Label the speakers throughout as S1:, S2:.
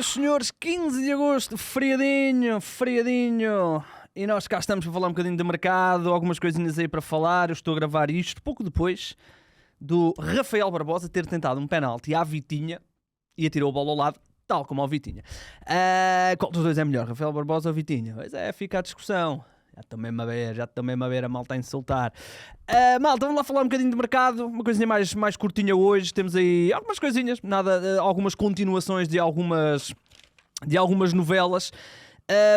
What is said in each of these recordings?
S1: senhores, 15 de agosto, feriadinho. E nós cá estamos para falar um bocadinho de mercado, algumas coisinhas aí para falar. Eu estou a gravar isto pouco depois do Rafael Barbosa ter tentado um penalti à Vitinha e atirou a bola ao lado, tal como ao Vitinha. Qual dos dois é melhor, Rafael Barbosa ou Vitinha? Pois é, fica a discussão. Já tomei-me a ver, a malta a insultar. Malta, vamos lá falar um bocadinho de mercado, uma coisinha mais curtinha hoje. Temos aí algumas coisinhas, algumas continuações de algumas novelas.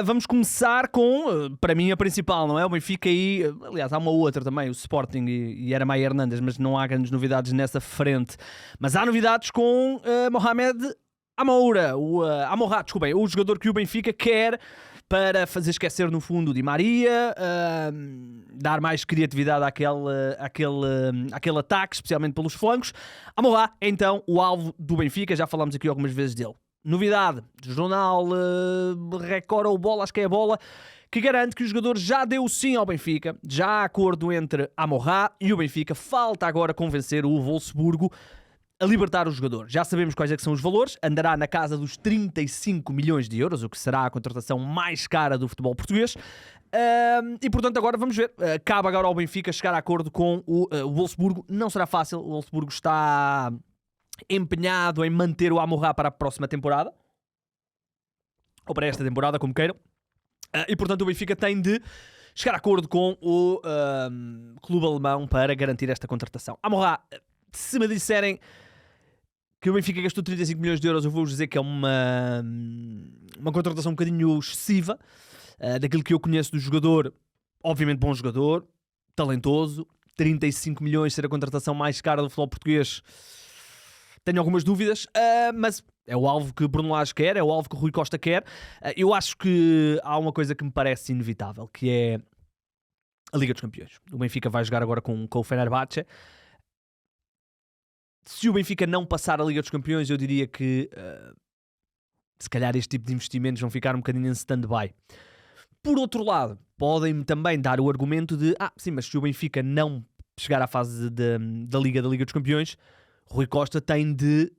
S1: Vamos começar com, para mim, a principal, não é? O Benfica aí, aliás, há uma outra também, o Sporting e Ermay Hernandes, mas não há grandes novidades nessa frente. Mas há novidades com Mohamed Amoura, o jogador que o Benfica quer para fazer esquecer, no fundo, Di Maria, dar mais criatividade àquele ataque, especialmente pelos flancos. Amoura é então o alvo do Benfica, já falámos aqui algumas vezes dele. Novidade do jornal Record ou Bola, acho que é a Bola, que garante que o jogador já deu sim ao Benfica, já há acordo entre Amoura e o Benfica. Falta agora convencer o Wolfsburgo a libertar o jogador. Já sabemos quais é que são os valores, andará na casa dos 35 milhões de euros, o que será a contratação mais cara do futebol português. E portanto agora vamos ver, cabe agora ao Benfica chegar a acordo com o Wolfsburgo. Não será fácil, o Wolfsburgo está empenhado em manter o Amoura para a próxima temporada, ou para esta temporada, como queiram. E portanto o Benfica tem de chegar a acordo com o clube alemão para garantir esta contratação. Amoura, se me disserem que o Benfica gastou 35 milhões de euros, eu vou-vos dizer que é uma contratação um bocadinho excessiva. Daquilo que eu conheço do jogador, obviamente bom jogador, talentoso. 35 milhões ser a contratação mais cara do futebol português, tenho algumas dúvidas, mas é o alvo que Bruno Lage quer, é o alvo que o Rui Costa quer. Eu acho que há uma coisa que me parece inevitável, que é a Liga dos Campeões. O Benfica vai jogar agora com o Fenerbahçe. Se o Benfica não passar a Liga dos Campeões, eu diria que se calhar este tipo de investimentos vão ficar um bocadinho em stand-by. Por outro lado, podem-me também dar o argumento de sim, mas se o Benfica não chegar à fase da Liga dos Campeões, Rui Costa tem de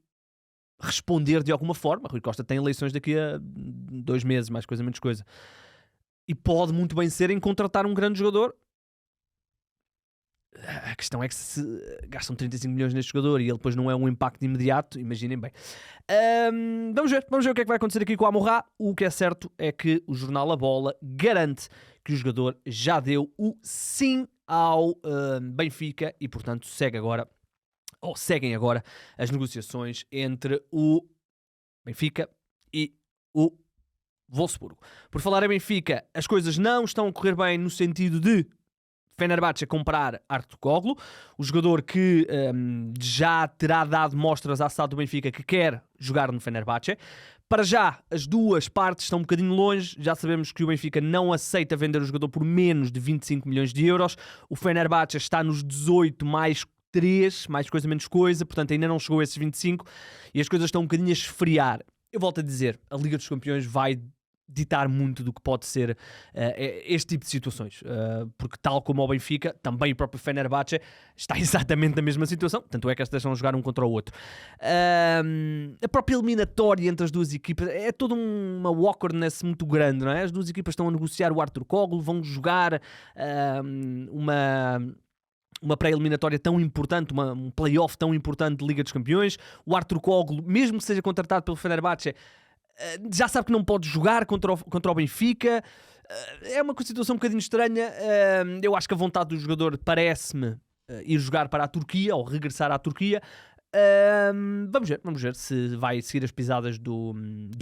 S1: responder de alguma forma. Rui Costa tem eleições daqui a 2 meses, mais coisa, menos coisa. E pode muito bem ser em contratar um grande jogador. A questão é que se gastam 35 milhões neste jogador e ele depois não é um impacto imediato, imaginem bem. Vamos ver o que é que vai acontecer aqui com o Amoura. O que é certo é que o jornal A Bola garante que o jogador já deu o sim ao Benfica e, portanto, seguem agora as negociações entre o Benfica e o Wolfsburgo. Por falar em Benfica, as coisas não estão a correr bem no sentido de Fenerbahçe comprar Artur, o jogador que já terá dado mostras à SAD do Benfica que quer jogar no Fenerbahçe. Para já, as duas partes estão um bocadinho longe. Já sabemos que o Benfica não aceita vender o jogador por menos de 25 milhões de euros. O Fenerbahçe está nos 18 mais 3, mais coisa menos coisa, portanto ainda não chegou a esses 25 e as coisas estão um bocadinho a esfriar. Eu volto a dizer, a Liga dos Campeões vai ditar muito do que pode ser este tipo de situações, porque tal como o Benfica, também o próprio Fenerbahçe está exatamente na mesma situação, tanto é que estas vão jogar um contra o outro. A própria eliminatória entre as duas equipas é toda uma awkwardness muito grande, não é? As duas equipas estão a negociar o Artur, vão jogar uma pré-eliminatória tão importante, um play-off tão importante de Liga dos Campeões. O Artur, mesmo que seja contratado pelo Fenerbahçe, já sabe que não pode jogar contra o Benfica. É uma situação um bocadinho estranha. Eu acho que a vontade do jogador parece-me ir jogar para a Turquia ou regressar à Turquia. Vamos ver se vai seguir as pisadas do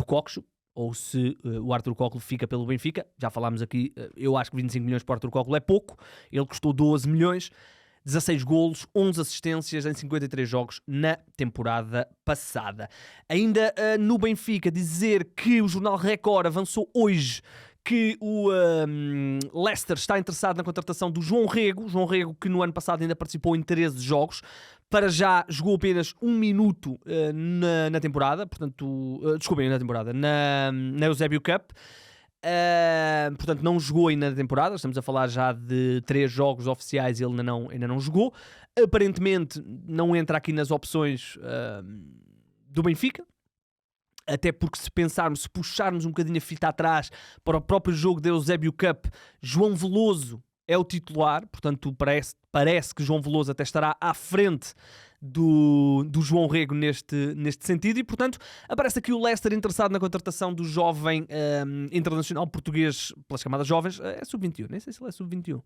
S1: Kokchu ou se o Artur fica pelo Benfica. Já falámos aqui, eu acho que 25 milhões para o Artur é pouco. Ele custou 12 milhões. 16 golos, 11 assistências em 53 jogos na temporada passada. Ainda no Benfica, dizer que o jornal Record avançou hoje que o Leicester está interessado na contratação do João Rego, que no ano passado ainda participou em 13 jogos. Para já jogou apenas 1 minuto na temporada, na Eusébio Cup. Portanto não jogou ainda na temporada, estamos a falar já de 3 jogos oficiais e ele ainda não jogou. Aparentemente não entra aqui nas opções do Benfica. até porque se pensarmos, se puxarmos um bocadinho a fita atrás para o próprio jogo da Eusébio Cup, João Veloso é o titular, portanto parece que João Veloso até estará à frente do João Rego neste sentido, e portanto aparece aqui o Leicester interessado na contratação do jovem internacional português, pelas camadas jovens, é sub-21, nem sei se ele é sub-21.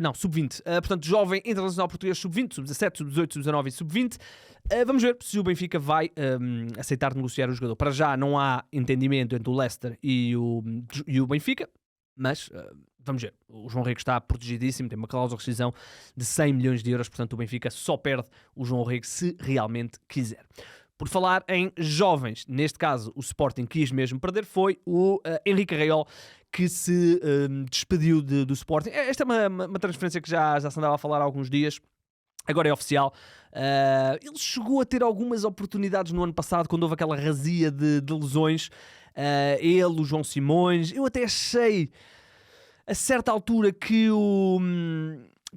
S1: Não, sub-20. Portanto, jovem internacional português sub-20, sub-17, sub-18, sub-19 e sub-20. Vamos ver se o Benfica vai aceitar negociar o jogador. Para já não há entendimento entre o Leicester e o Benfica, mas vamos ver. O João Rego está protegidíssimo, tem uma cláusula de rescisão de 100 milhões de euros, portanto o Benfica só perde o João Rego se realmente quiser. Por falar em jovens, neste caso o Sporting quis mesmo perder, foi o Henrique Arraiol que se despediu do Sporting. Esta é uma transferência que já se andava a falar há alguns dias, agora é oficial. Ele chegou a ter algumas oportunidades no ano passado, quando houve aquela razia de lesões. Ele, o João Simões, eu até achei a certa altura que o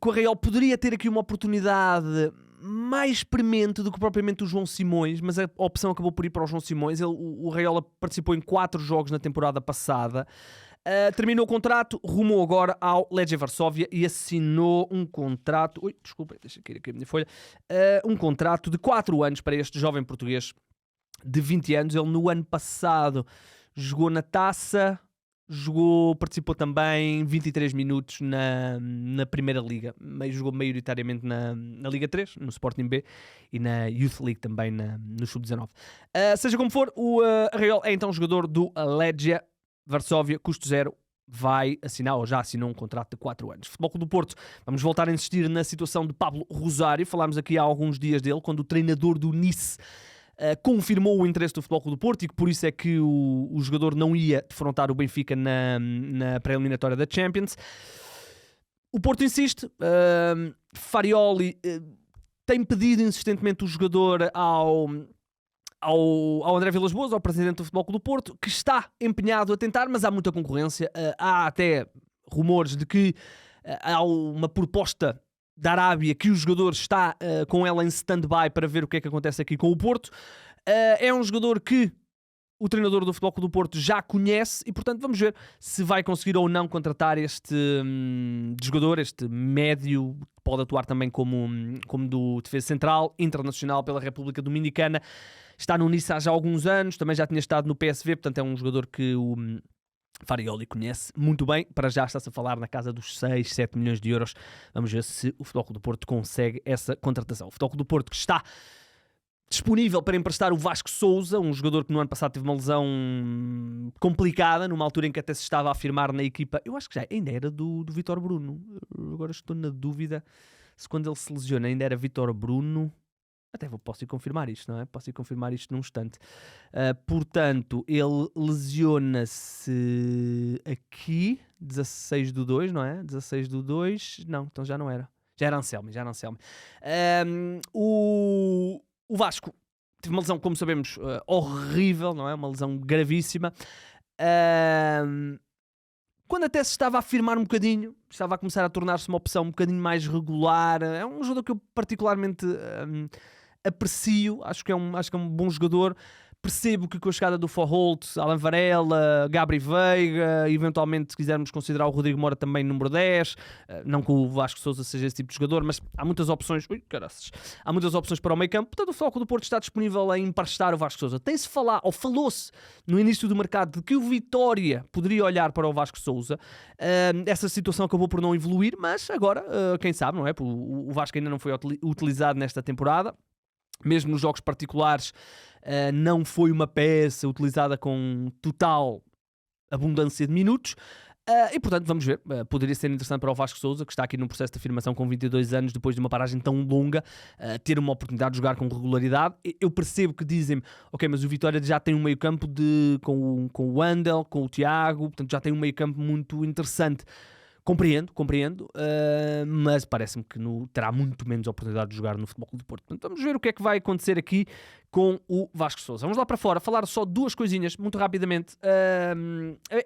S1: Arraiol poderia ter aqui uma oportunidade mais premente do que propriamente o João Simões, mas a opção acabou por ir para o João Simões. O Arraiola participou em 4 jogos na temporada passada, terminou o contrato, rumou agora ao Legia Varsóvia e assinou um contrato, deixa cair aqui a minha folha, um contrato de 4 anos para este jovem português de 20 anos. Ele no ano passado jogou na Taça, participou também 23 minutos na Primeira Liga, jogou maioritariamente na Liga 3, no Sporting B, e na Youth League também no Sub-19. Seja como for, o Arraiol é então jogador do Legia Varsóvia, custo zero, vai assinar, ou já assinou, um contrato de 4 anos. Futebol Clube do Porto, vamos voltar a insistir na situação de Pablo Rosário. Falámos aqui há alguns dias dele, quando o treinador do Nice confirmou o interesse do Futebol Clube do Porto, e que por isso é que o jogador não ia defrontar o Benfica na pré-eliminatória da Champions. O Porto insiste, Farioli tem pedido insistentemente o jogador ao André Vilas-Boas, ao presidente do Futebol Clube do Porto, que está empenhado a tentar, mas há muita concorrência. Há até rumores de que há uma proposta da Arábia, que o jogador está com ela em stand-by para ver o que é que acontece aqui com o Porto. É um jogador que o treinador do Futebol Clube do Porto já conhece, e portanto vamos ver se vai conseguir ou não contratar este jogador, este médio, que pode atuar também como do defesa central, internacional pela República Dominicana. Está no Nice há já alguns anos, também já tinha estado no PSV, portanto é um jogador que o Farioli conhece muito bem. Para já está-se a falar na casa dos 6, 7 milhões de euros. Vamos ver se o Futebol Clube do Porto consegue essa contratação. O Futebol Clube do Porto, que está disponível para emprestar o Vasco Sousa, um jogador que no ano passado teve uma lesão complicada, numa altura em que até se estava a afirmar na equipa. Eu acho que já ainda era do Vítor Bruno. Agora estou na dúvida se quando ele se lesiona ainda era Vítor Bruno. Até posso ir confirmar isto, não é? Posso ir confirmar isto num instante. Portanto, ele lesiona-se aqui, 16/2, não é? 16/2, não, então já não era. Já era Anselmi. O Vasco teve uma lesão, como sabemos, horrível, não é? Uma lesão gravíssima. Quando até se estava a afirmar um bocadinho, estava a começar a tornar-se uma opção um bocadinho mais regular. É um jogador que eu particularmente aprecio, acho que é um bom jogador. Percebo que com a chegada do Forholt, Alan Varela, Gabri Veiga, eventualmente se quisermos considerar o Rodrigo Moura também número 10, não que o Vasco Sousa seja esse tipo de jogador, mas há muitas opções, há muitas opções para o meio campo. Portanto, o Futebol Clube do Porto está disponível a emprestar o Vasco Sousa. Tem-se falado, ou falou-se no início do mercado, de que o Vitória poderia olhar para o Vasco Sousa. Essa situação acabou por não evoluir, mas agora, quem sabe, não é? O Vasco ainda não foi utilizado nesta temporada. Mesmo nos jogos particulares, não foi uma peça utilizada com total abundância de minutos. E portanto, vamos ver. Poderia ser interessante para o Vasco Sousa, que está aqui num processo de afirmação com 22 anos, depois de uma paragem tão longa, ter uma oportunidade de jogar com regularidade. Eu percebo que dizem-me, ok, mas o Vitória já tem um meio campo com o Wandel, com o Tiago, portanto já tem um meio campo muito interessante. Compreendo, mas parece-me que terá muito menos oportunidade de jogar no Futebol Clube do Porto. Portanto, vamos ver o que é que vai acontecer aqui com o Vasco Sousa. Vamos lá para fora, falar só duas coisinhas, muito rapidamente.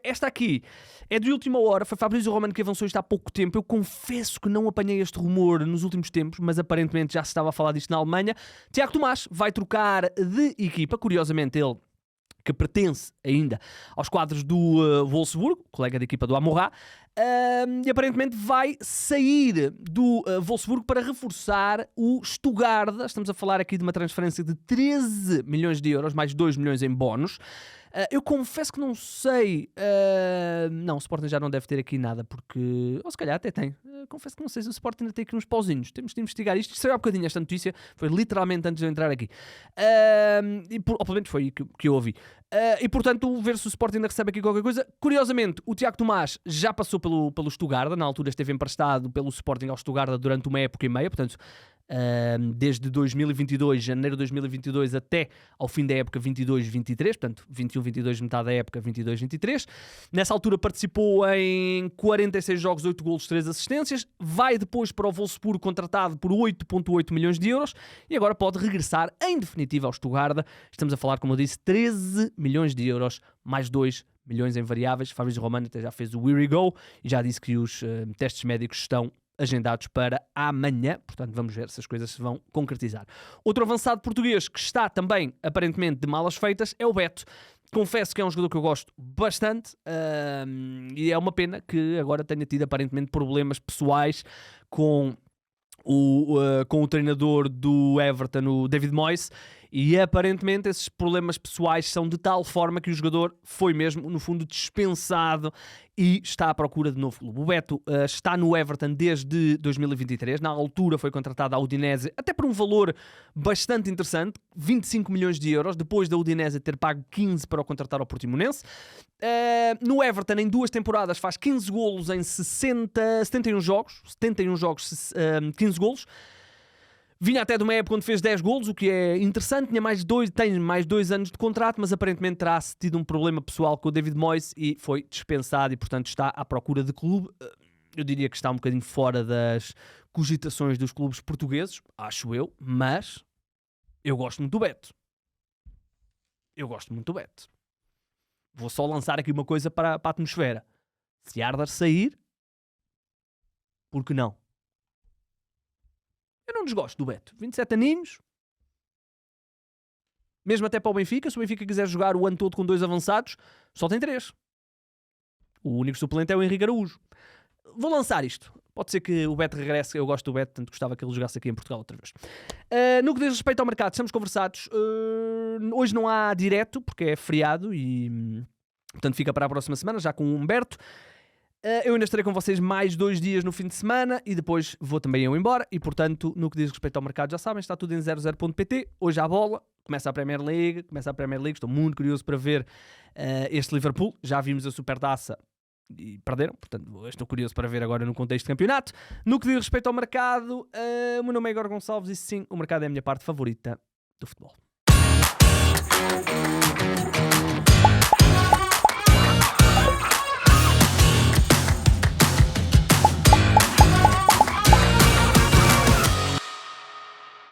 S1: Esta aqui é de última hora, foi Fabrício Romano que avançou isto há pouco tempo. Eu confesso que não apanhei este rumor nos últimos tempos, mas aparentemente já se estava a falar disto na Alemanha. Tiago Tomás vai trocar de equipa, curiosamente ele que pertence ainda aos quadros do Wolfsburgo, colega da equipa do Amorá, e aparentemente vai sair do Wolfsburgo para reforçar o Stuttgart. Estamos a falar aqui de uma transferência de 13 milhões de euros, mais 2 milhões em bónus. Eu confesso que não sei. Não, o Sporting já não deve ter aqui nada, porque. Ou se calhar até tem. Confesso que não sei se o Sporting ainda tem aqui uns pauzinhos. Temos de investigar isto. Isto saiu há bocadinho esta notícia. Foi literalmente antes de eu entrar aqui. Ou pelo menos foi que eu ouvi. E portanto, ver se o Sporting ainda recebe aqui qualquer coisa. Curiosamente, o Tiago Tomás já passou pelo Stuttgart. Na altura esteve emprestado pelo Sporting ao Stuttgart durante uma época e meia. Portanto, desde 2022, janeiro de 2022 até ao fim da época 22-23, portanto 21-22 metade da época 22-23. Nessa altura participou em 46 jogos, 8 golos, 3 assistências. Vai depois para o Wolfsburgo, contratado por 8,8 milhões de euros e agora pode regressar em definitiva ao Stuttgart. Estamos a falar, como eu disse, 13 milhões de euros mais 2 milhões em variáveis. Fabrício Romano até já fez o We Go e já disse que os testes médicos estão agendados para amanhã, portanto vamos ver se as coisas se vão concretizar. Outro avançado português que está também aparentemente de malas feitas é o Beto. Confesso que é um jogador que eu gosto bastante e é uma pena que agora tenha tido aparentemente problemas pessoais com o treinador do Everton, o David Moyes, e aparentemente esses problemas pessoais são de tal forma que o jogador foi mesmo, no fundo, dispensado e está à procura de novo clube. O Beto está no Everton desde 2023, na altura foi contratado à Udinese, até por um valor bastante interessante, 25 milhões de euros, depois da Udinese ter pago 15 para o contratar ao Portimonense. No Everton, em 2 temporadas, faz 15 golos em 71 jogos, 15 golos. Vinha até de uma época onde fez 10 golos, o que é interessante. Tem mais 2 anos de contrato, mas aparentemente terá-se tido um problema pessoal com o David Moyes e foi dispensado e, portanto, está à procura de clube. Eu diria que está um bocadinho fora das cogitações dos clubes portugueses, acho eu, mas eu gosto muito do Beto. Vou só lançar aqui uma coisa para a atmosfera. Se Arthur sair, por que não? Eu não desgosto do Beto. 27 aninhos. Mesmo até para o Benfica. Se o Benfica quiser jogar o ano todo com 2 avançados, só tem 3. O único suplente é o Henrique Araújo. Vou lançar isto. Pode ser que o Beto regresse. Eu gosto do Beto, tanto gostava que ele jogasse aqui em Portugal outra vez. No que diz respeito ao mercado, estamos conversados. Hoje não há direto, porque é feriado e, portanto, fica para a próxima semana, já com o Humberto. Eu ainda estarei com vocês mais 2 dias no fim de semana e depois vou também eu embora e, portanto, no que diz respeito ao mercado, já sabem, está tudo em 00.pt. Hoje há bola, começa a Premier League, estou muito curioso para ver este Liverpool. Já vimos a Supertaça e perderam, portanto estou curioso para ver agora no contexto de campeonato. No que diz respeito ao mercado, o meu nome é Igor Gonçalves e sim, o mercado é a minha parte favorita do futebol.